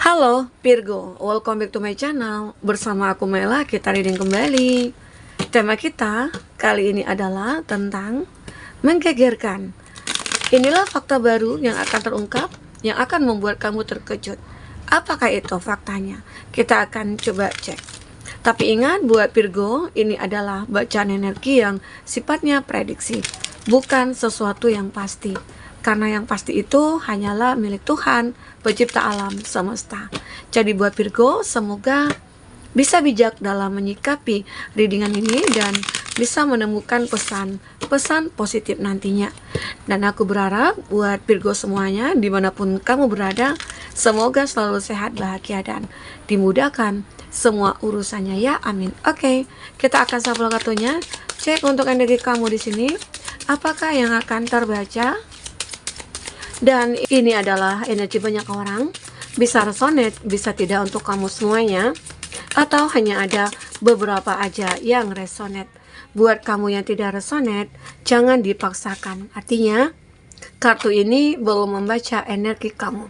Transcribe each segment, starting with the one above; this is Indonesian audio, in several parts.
Halo Virgo, welcome back to my channel. Bersama aku Mela, kita reading kembali. Tema kita kali ini adalah tentang menggegerkan. Inilah fakta baru yang akan terungkap, yang akan membuat kamu terkejut. Apakah itu faktanya? Kita akan coba cek. Tapi ingat buat Virgo, ini adalah bacaan energi yang sifatnya prediksi, bukan sesuatu yang pasti. Karena yang pasti itu hanyalah milik Tuhan, pencipta alam semesta. Jadi buat Virgo, semoga bisa bijak dalam menyikapi readingan ini dan bisa menemukan pesan positif nantinya. Dan aku berharap buat Virgo semuanya, dimanapun kamu berada, semoga selalu sehat, bahagia, dan dimudahkan semua urusannya ya, amin. Oke, kita akan sampel kartunya. Cek untuk energi kamu di sini. Apakah yang akan terbaca? Dan ini adalah energi banyak orang, bisa resonate, bisa tidak untuk kamu semuanya, atau hanya ada beberapa aja yang resonate. Buat kamu yang tidak resonate, jangan dipaksakan. Artinya, kartu ini belum membaca energi kamu.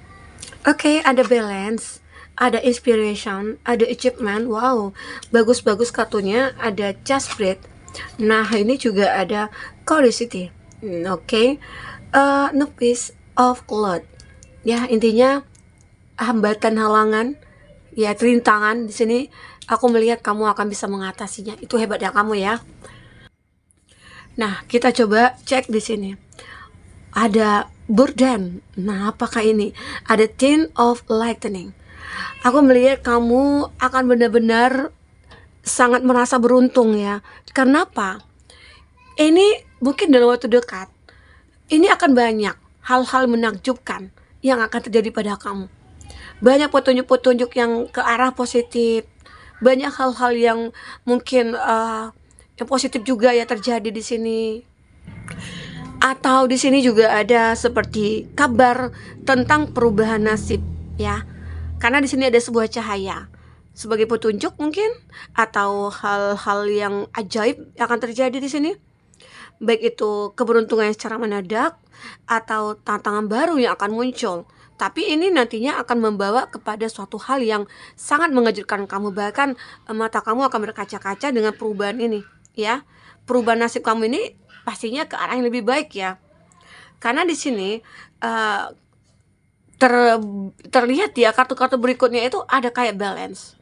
Oke, ada balance, ada inspiration, ada achievement. Wow, bagus-bagus kartunya. Ada just breath. Nah, ini juga ada curiosity. Oke, no peace of cloud. Ya, intinya hambatan, halangan, ya rintangan di sini. Aku melihat kamu akan bisa mengatasinya. Itu hebatnya kamu ya. Nah, kita coba cek di sini. Ada burden. Nah, apakah ini? Ada tin of lightning. Aku melihat kamu akan benar-benar sangat merasa beruntung ya. Karena apa? Ini mungkin dalam waktu dekat, ini akan banyak hal-hal menakjubkan yang akan terjadi pada kamu. Banyak petunjuk-petunjuk yang ke arah positif. Banyak hal-hal yang mungkin yang positif juga ya terjadi di sini. Atau di sini juga ada seperti kabar tentang perubahan nasib ya. Karena di sini ada sebuah cahaya sebagai petunjuk mungkin, atau hal-hal yang ajaib yang akan terjadi di sini. Baik itu keberuntungan secara mendadak atau tantangan baru yang akan muncul. Tapi ini nantinya akan membawa kepada suatu hal yang sangat mengejutkan kamu. Bahkan mata kamu akan berkaca-kaca dengan perubahan ini ya. Perubahan nasib kamu ini pastinya ke arah yang lebih baik ya. Karena di sini terlihat ya, kartu-kartu berikutnya itu ada kayak balance.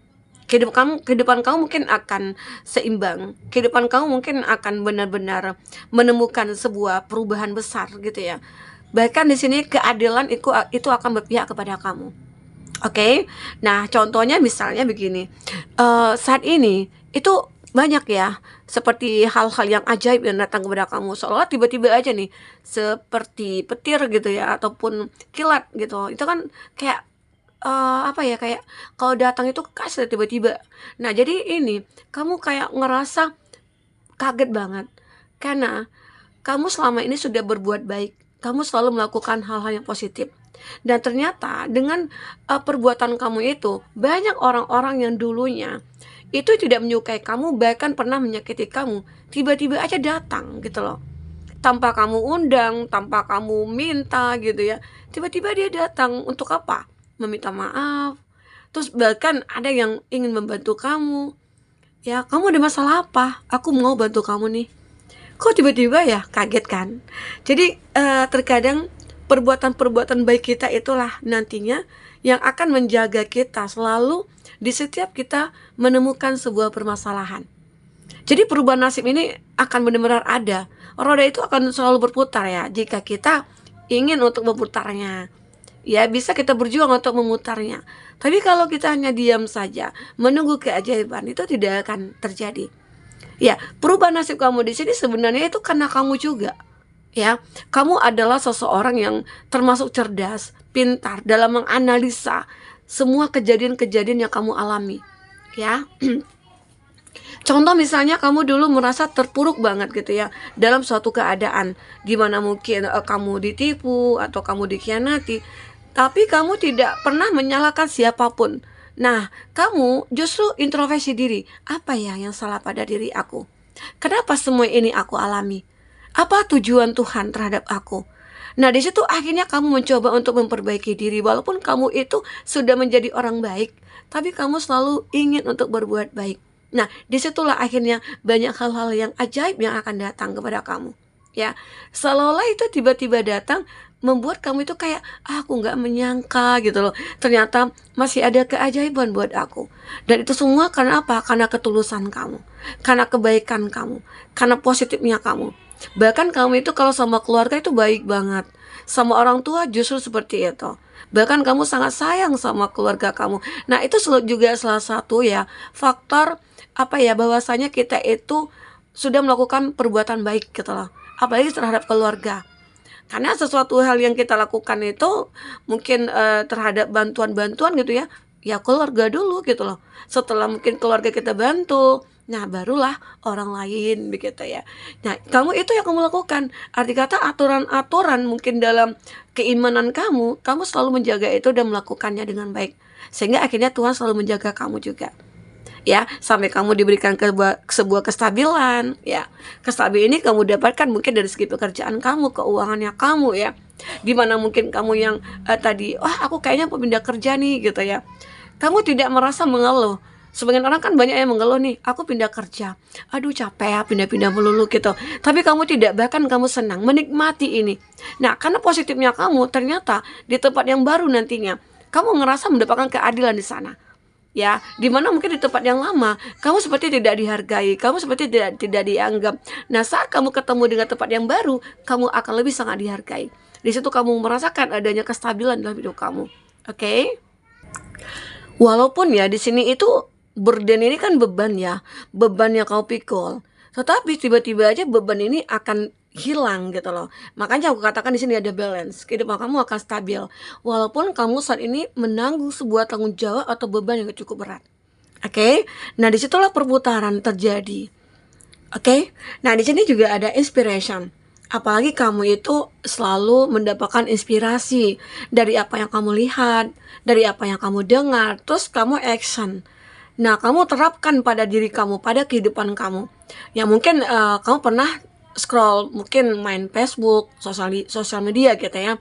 Kehidupan kamu mungkin akan seimbang. Kehidupan kamu mungkin akan benar-benar menemukan sebuah perubahan besar gitu ya. Bahkan di sini keadilan itu akan berpihak kepada kamu. Oke. Nah, contohnya misalnya begini. Saat ini itu banyak ya seperti hal-hal yang ajaib yang datang kepada kamu, seolah tiba-tiba aja nih seperti petir gitu ya, ataupun kilat gitu. Itu kan kayak apa ya, kayak kalau datang itu kasih tiba-tiba. Nah, jadi ini kamu kayak ngerasa kaget banget karena kamu selama ini sudah berbuat baik. Kamu selalu melakukan hal-hal yang positif. Dan ternyata dengan perbuatan kamu itu, banyak orang-orang yang dulunya itu tidak menyukai kamu, bahkan pernah menyakiti kamu, tiba-tiba aja datang gitu loh. Tanpa kamu undang, tanpa kamu minta gitu ya. Tiba-tiba dia datang untuk apa? Meminta maaf. Terus bahkan ada yang ingin membantu kamu. Ya, kamu ada masalah apa? Aku mau bantu kamu nih. Kok tiba-tiba ya? Kaget kan? Jadi terkadang perbuatan-perbuatan baik kita itulah nantinya yang akan menjaga kita selalu di setiap kita menemukan sebuah permasalahan. Jadi perubahan nasib ini akan benar-benar ada. Roda itu akan selalu berputar ya, jika kita ingin untuk memutarnya. Ya, bisa kita berjuang untuk memutarnya. Tapi kalau kita hanya diam saja menunggu keajaiban, itu tidak akan terjadi. Ya, perubahan nasib kamu di sini sebenarnya itu karena kamu juga. Ya, kamu adalah seseorang yang termasuk cerdas, pintar dalam menganalisa semua kejadian-kejadian yang kamu alami. Ya. Contoh misalnya kamu dulu merasa terpuruk banget gitu ya dalam suatu keadaan di mana mungkin kamu ditipu atau kamu dikhianati, tapi kamu tidak pernah menyalahkan siapapun. Nah, kamu justru introspeksi diri. Apa ya yang salah pada diri aku? Kenapa semua ini aku alami? Apa tujuan Tuhan terhadap aku? Nah, di situ akhirnya kamu mencoba untuk memperbaiki diri, walaupun kamu itu sudah menjadi orang baik, tapi kamu selalu ingin untuk berbuat baik. Nah, disitulah akhirnya banyak hal-hal yang ajaib yang akan datang kepada kamu. Ya, seolah-olah itu tiba-tiba datang membuat kamu itu kayak, aku nggak menyangka gitu loh. Ternyata masih ada keajaiban buat aku. Dan itu semua karena apa? Karena ketulusan kamu, karena kebaikan kamu, karena positifnya kamu. Bahkan kamu itu kalau sama keluarga itu baik banget. Sama orang tua justru seperti itu. Bahkan kamu sangat sayang sama keluarga kamu. Nah, itu juga salah satu ya faktor apa ya, bahwasanya kita itu sudah melakukan perbuatan baik gitu loh. Apalagi terhadap keluarga. Karena sesuatu hal yang kita lakukan itu mungkin terhadap bantuan-bantuan gitu ya, ya keluarga dulu gitu loh. Setelah mungkin keluarga kita bantu, nah barulah orang lain begitu ya. Nah, kamu itu yang kamu lakukan. Arti kata aturan-aturan mungkin dalam keimanan kamu, kamu selalu menjaga itu dan melakukannya dengan baik. Sehingga akhirnya Tuhan selalu menjaga kamu juga. Ya, sampai kamu diberikan sebuah kestabilan, ya. Kestabilan ini kamu dapatkan mungkin dari segi pekerjaan kamu, keuangannya kamu ya. Dimana mungkin kamu yang tadi, wah aku kayaknya mau pindah kerja nih gitu ya. Kamu tidak merasa mengeluh. Sebagian orang kan banyak yang mengeluh nih, aku pindah kerja, aduh capek ya pindah-pindah melulu gitu. Tapi kamu tidak, bahkan kamu senang menikmati ini. Nah, karena positifnya kamu ternyata di tempat yang baru nantinya, kamu ngerasa mendapatkan keadilan di sana. Ya, dimana mungkin di tempat yang lama kamu seperti tidak dihargai, kamu seperti tidak dianggap. Nah, saat kamu ketemu dengan tempat yang baru, kamu akan lebih sangat dihargai. Di situ kamu merasakan adanya kestabilan dalam hidup kamu. Oke? Walaupun ya di sini itu burden ini kan beban ya, beban yang kau pikul. Tetapi tiba-tiba aja beban ini akan hilang gitu loh. Makanya aku katakan di sini ada balance. Kehidupan kamu akan stabil walaupun kamu saat ini menanggung sebuah tanggung jawab atau beban yang cukup berat. Oke? Nah, disitulah perputaran terjadi. Oke? Nah, di sini juga ada inspiration. Apalagi kamu itu selalu mendapatkan inspirasi dari apa yang kamu lihat, dari apa yang kamu dengar, terus kamu action. Nah, kamu terapkan pada diri kamu, pada kehidupan kamu. Ya mungkin kamu pernah scroll, mungkin main Facebook, sosial media gitu ya.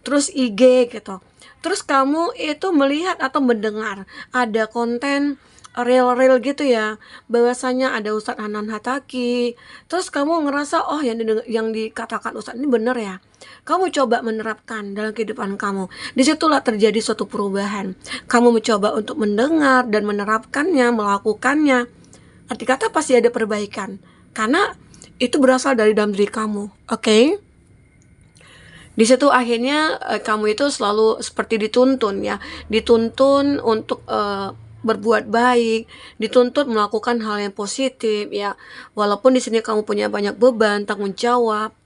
Terus IG gitu. Terus kamu itu melihat atau mendengar ada konten real gitu ya, bahwasanya ada Ustadz Hanan Hataki. Terus kamu ngerasa oh yang dikatakan Ustadz ini benar ya. Kamu coba menerapkan dalam kehidupan kamu. Disitulah terjadi suatu perubahan. Kamu mencoba untuk mendengar dan menerapkannya, melakukannya. Arti kata pasti ada perbaikan. Karena itu berasal dari dalam diri kamu. Oke? Di situ akhirnya kamu itu selalu seperti dituntun ya. Dituntun untuk berbuat baik, dituntut melakukan hal yang positif ya. Walaupun di sini kamu punya banyak beban, tanggung jawab.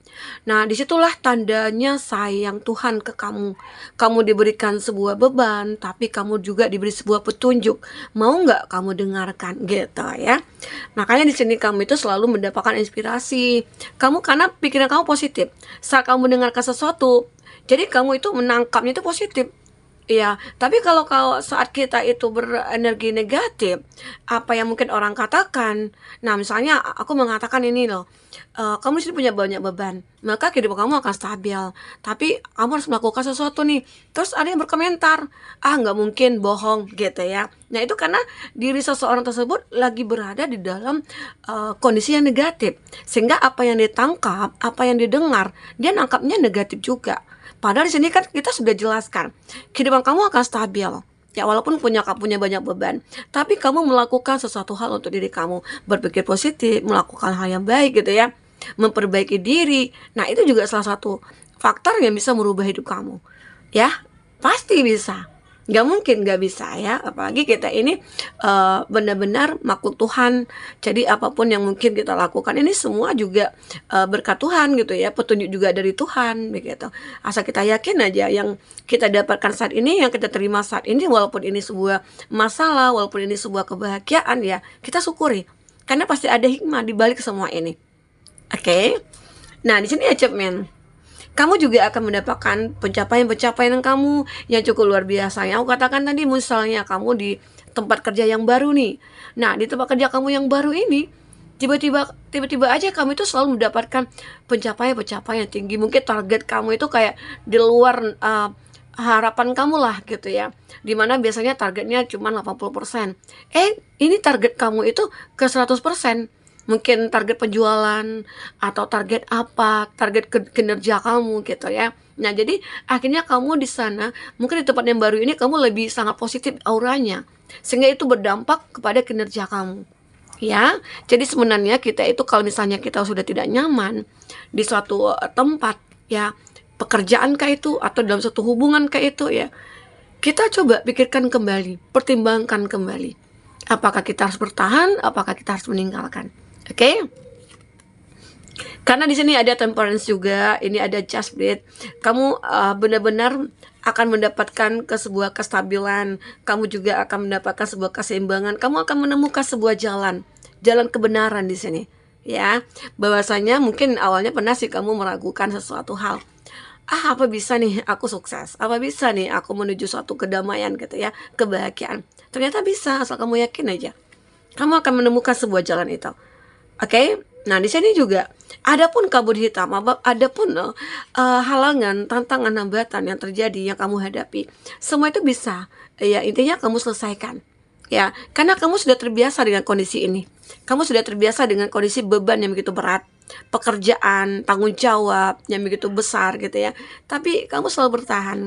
Nah, disitulah tandanya sayang Tuhan ke kamu. Kamu diberikan sebuah beban, tapi kamu juga diberi sebuah petunjuk. Mau nggak kamu dengarkan gitu ya? Makanya di sini kamu itu selalu mendapatkan inspirasi. Kamu karena pikiran kamu positif. Saat kamu mendengarkan sesuatu, jadi kamu itu menangkapnya itu positif. Iya, tapi kalau saat kita itu berenergi negatif, apa yang mungkin orang katakan, nah misalnya aku mengatakan ini loh, kamu di sini punya banyak beban, maka kehidupan kamu akan stabil. Tapi kamu harus melakukan sesuatu nih. Terus ada yang berkomentar, nggak mungkin, bohong gitu ya. Nah itu karena diri seseorang tersebut lagi berada di dalam kondisi yang negatif, sehingga apa yang ditangkap, apa yang didengar, dia nangkapnya negatif juga. Padahal di sini kan kita sudah jelaskan, kehidupan kamu akan stabil. Ya walaupun punya banyak beban, tapi kamu melakukan sesuatu hal untuk diri kamu, berpikir positif, melakukan hal yang baik gitu ya, memperbaiki diri. Nah itu juga salah satu faktor yang bisa merubah hidup kamu. Ya pasti bisa. Gak mungkin gak bisa ya, apalagi kita ini benar-benar makhluk Tuhan. Jadi apapun yang mungkin kita lakukan ini semua juga berkat Tuhan gitu ya, petunjuk juga dari Tuhan begitu. Asal kita yakin aja yang kita dapatkan saat ini, yang kita terima saat ini, walaupun ini sebuah masalah, walaupun ini sebuah kebahagiaan ya, kita syukuri. Karena pasti ada hikmah di balik semua ini. Oke? Nah, di sini achievement. Kamu juga akan mendapatkan pencapaian-pencapaian kamu yang cukup luar biasa. Yang aku katakan tadi, misalnya kamu di tempat kerja yang baru nih. Nah, di tempat kerja kamu yang baru ini, tiba-tiba aja kamu itu selalu mendapatkan pencapaian tinggi. Mungkin target kamu itu kayak di luar harapan kamu lah gitu ya, dimana biasanya targetnya cuma 80%. Ini target kamu itu ke 100%. Mungkin target penjualan atau target apa, target kinerja kamu gitu ya. Nah, jadi akhirnya kamu di sana, mungkin di tempat yang baru ini kamu lebih sangat positif auranya, sehingga itu berdampak kepada kinerja kamu. Ya, jadi sebenarnya kita itu kalau misalnya kita sudah tidak nyaman di suatu tempat ya, pekerjaan kayak itu atau dalam suatu hubungan kayak itu ya, kita coba pikirkan kembali, pertimbangkan kembali. Apakah kita harus bertahan, apakah kita harus meninggalkan. Oke? Karena di sini ada temperance juga, ini ada Judgment. Kamu benar-benar akan mendapatkan sebuah kestabilan, kamu juga akan mendapatkan sebuah keseimbangan, kamu akan menemukan sebuah jalan kebenaran di sini. Ya, bahwasanya mungkin awalnya pernah sih kamu meragukan sesuatu hal. Apa bisa nih aku sukses? Apa bisa nih aku menuju suatu kedamaian gitu ya, kebahagiaan? Ternyata bisa, asal kamu yakin aja. Kamu akan menemukan sebuah jalan itu. Oke? Nah, di sini juga adapun kabut hitam, adapun halangan, tantangan, hambatan yang terjadi yang kamu hadapi, semua itu bisa ya, intinya kamu selesaikan. Ya, karena kamu sudah terbiasa dengan kondisi ini. Kamu sudah terbiasa dengan kondisi beban yang begitu berat, pekerjaan, tanggung jawab yang begitu besar gitu ya. Tapi kamu selalu bertahan.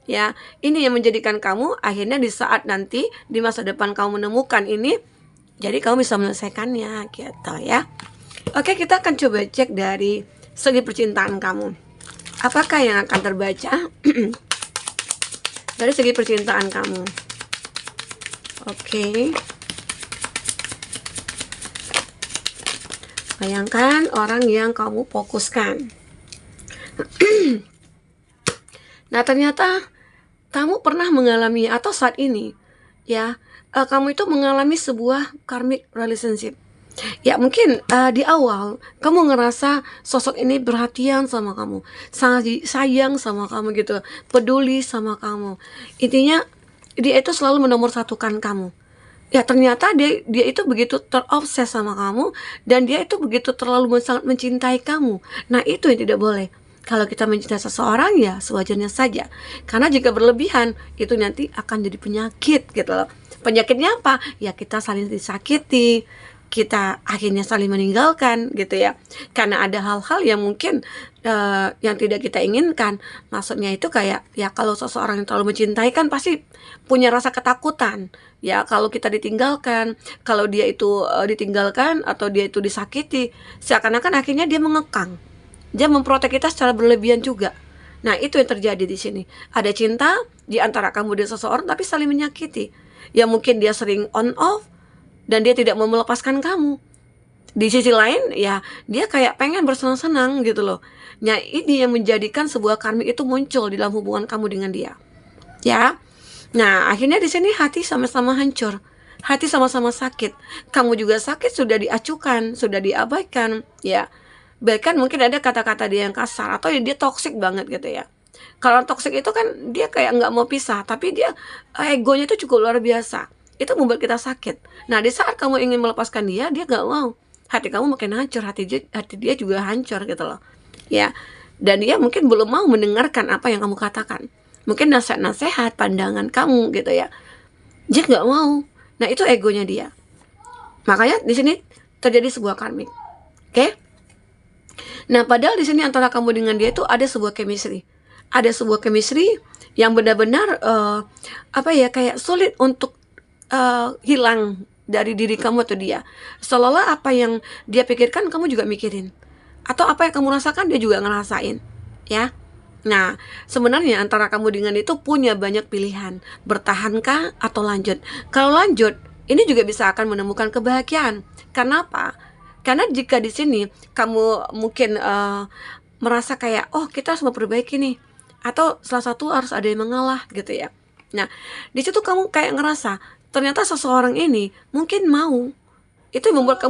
Ya, ini yang menjadikan kamu akhirnya di saat nanti di masa depan kamu menemukan ini, jadi kamu bisa menyelesaikannya gitu ya. Oke, kita akan coba cek dari segi percintaan kamu. Apakah yang akan terbaca dari segi percintaan kamu? Oke. Bayangkan orang yang kamu fokuskan. Nah, ternyata kamu pernah mengalami atau saat ini ya, kamu itu mengalami sebuah karmic relationship. Ya, mungkin di awal kamu ngerasa sosok ini perhatian sama kamu, sangat sayang sama kamu gitu, peduli sama kamu. Intinya dia itu selalu menomorsatukan kamu. Ya, ternyata dia itu begitu terobses sama kamu, dan dia itu begitu terlalu sangat mencintai kamu. Nah, itu yang tidak boleh. Kalau kita mencintai seseorang ya sewajarnya saja. Karena jika berlebihan itu nanti akan jadi penyakit gitu loh. Penyakitnya apa? Ya, kita saling disakiti, kita akhirnya saling meninggalkan gitu ya. Karena ada hal-hal yang mungkin yang tidak kita inginkan. Maksudnya itu kayak ya, kalau seseorang yang terlalu mencintai kan pasti punya rasa ketakutan. Ya, kalau kita ditinggalkan, kalau dia itu ditinggalkan atau dia itu disakiti, seakan-akan akhirnya dia mengekang. Dia memprotek kita secara berlebihan juga. Nah, itu yang terjadi di sini. Ada cinta di antara kamu dan seseorang tapi saling menyakiti. Ya, mungkin dia sering on off dan dia tidak mau melepaskan kamu. Di sisi lain ya, dia kayak pengen bersenang-senang gitu loh. Nah, ini yang menjadikan sebuah karmik itu muncul di dalam hubungan kamu dengan dia. Ya. Nah, akhirnya di sini hati sama-sama hancur. Hati sama-sama sakit. Kamu juga sakit, sudah diacuhkan, sudah diabaikan, ya. Bahkan mungkin ada kata-kata dia yang kasar atau dia toksik banget gitu ya. Kalau toksik itu kan dia kayak nggak mau pisah, tapi dia egonya itu cukup luar biasa. Itu membuat kita sakit. Nah, di saat kamu ingin melepaskan dia nggak mau. Hati kamu makin hancur, hati dia juga hancur gitu loh. Ya. Dan dia mungkin belum mau mendengarkan apa yang kamu katakan. Mungkin nasihat-nasihat, pandangan kamu gitu ya. Dia nggak mau. Nah, itu egonya dia. Makanya di sini terjadi sebuah karmik. Oke? Nah, padahal di sini antara kamu dengan dia itu ada sebuah chemistry. Ada sebuah chemistry yang benar-benar kayak sulit untuk hilang dari diri kamu atau dia. Seolah-olah apa yang dia pikirkan kamu juga mikirin. Atau apa yang kamu rasakan dia juga ngerasain. Ya. Nah, sebenarnya antara kamu dengan itu punya banyak pilihan. Bertahankah atau lanjut? Kalau lanjut, ini juga bisa akan menemukan kebahagiaan. Karena apa? Karena jika di sini kamu mungkin merasa kayak, oh, kita harus memperbaiki nih, atau salah satu harus ada yang mengalah gitu ya. Nah, di situ kamu kayak ngerasa ternyata seseorang ini mungkin mau. Itu membuat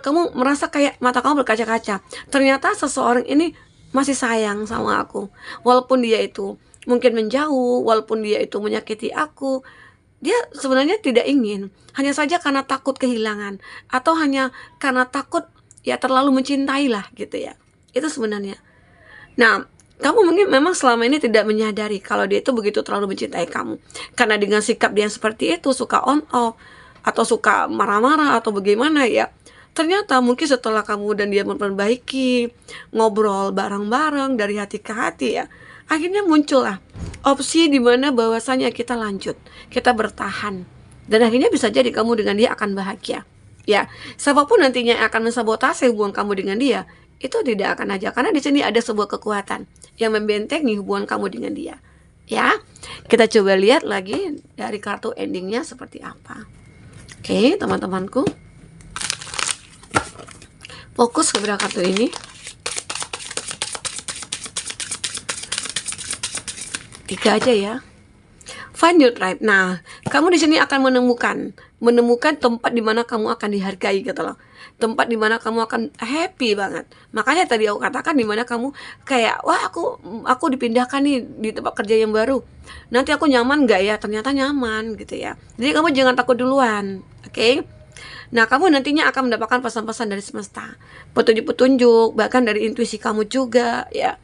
kamu merasa kayak mata kamu berkaca-kaca. Ternyata seseorang ini masih sayang sama aku, walaupun dia itu mungkin menjauh, walaupun dia itu menyakiti aku. dia sebenarnya tidak ingin, hanya saja karena takut kehilangan atau hanya karena takut ya terlalu mencintai lah gitu ya. Itu sebenarnya. Nah, kamu mungkin memang selama ini tidak menyadari kalau dia itu begitu terlalu mencintai kamu. Karena dengan sikap dia yang seperti itu, suka on off atau suka marah-marah atau bagaimana ya. Ternyata mungkin setelah kamu dan dia memperbaiki, ngobrol bareng-bareng dari hati ke hati ya, akhirnya muncullah opsi di mana bahwasanya kita lanjut, kita bertahan. Dan akhirnya bisa jadi kamu dengan dia akan bahagia. Ya, siapapun nantinya yang akan mensabotase hubungan kamu dengan dia, itu tidak akan aja, karena di sini ada sebuah kekuatan yang membentengi hubungan kamu dengan dia. Ya, kita coba lihat lagi dari kartu endingnya seperti apa. Oke, teman-temanku, fokus kepada kartu ini. 3 aja ya. Find your tribe. Nah, kamu di sini akan menemukan tempat di mana kamu akan dihargai gitu loh. Tempat di mana kamu akan happy banget. Makanya tadi aku katakan di mana kamu kayak, wah aku dipindahkan nih di tempat kerja yang baru. Nanti aku nyaman nggak ya? Ternyata nyaman gitu ya. Jadi kamu jangan takut duluan, oke? Nah, kamu nantinya akan mendapatkan pesan-pesan dari semesta, petunjuk-petunjuk, bahkan dari intuisi kamu juga ya.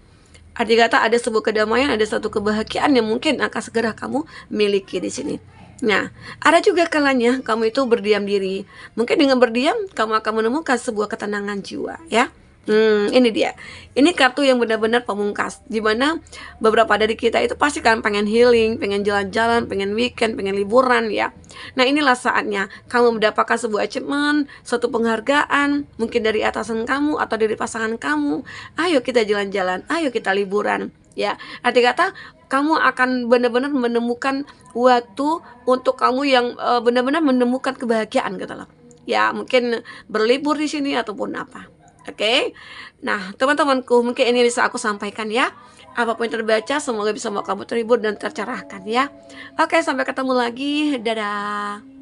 Arti kata ada sebuah kedamaian, ada satu kebahagiaan yang mungkin akan segera kamu miliki di sini. Nah, ada juga kalanya kamu itu berdiam diri. Mungkin dengan berdiam kamu akan menemukan sebuah ketenangan jiwa ya. Ini dia. Ini kartu yang benar-benar pemungkas, dimana beberapa dari kita itu pasti kan pengen healing, pengen jalan-jalan, pengen weekend, pengen liburan ya. Nah, inilah saatnya kamu mendapatkan sebuah achievement, suatu penghargaan, mungkin dari atasan kamu atau dari pasangan kamu. Ayo kita jalan-jalan, ayo kita liburan ya. Arti kata kamu akan benar-benar menemukan waktu untuk kamu yang benar-benar menemukan kebahagiaan gitu loh. Ya, mungkin berlibur di sini ataupun apa. Oke. Nah, teman-temanku, mungkin ini bisa aku sampaikan ya. Apapun yang terbaca, semoga bisa membuat kamu terhibur dan tercerahkan ya. Oke, sampai ketemu lagi. Dadah.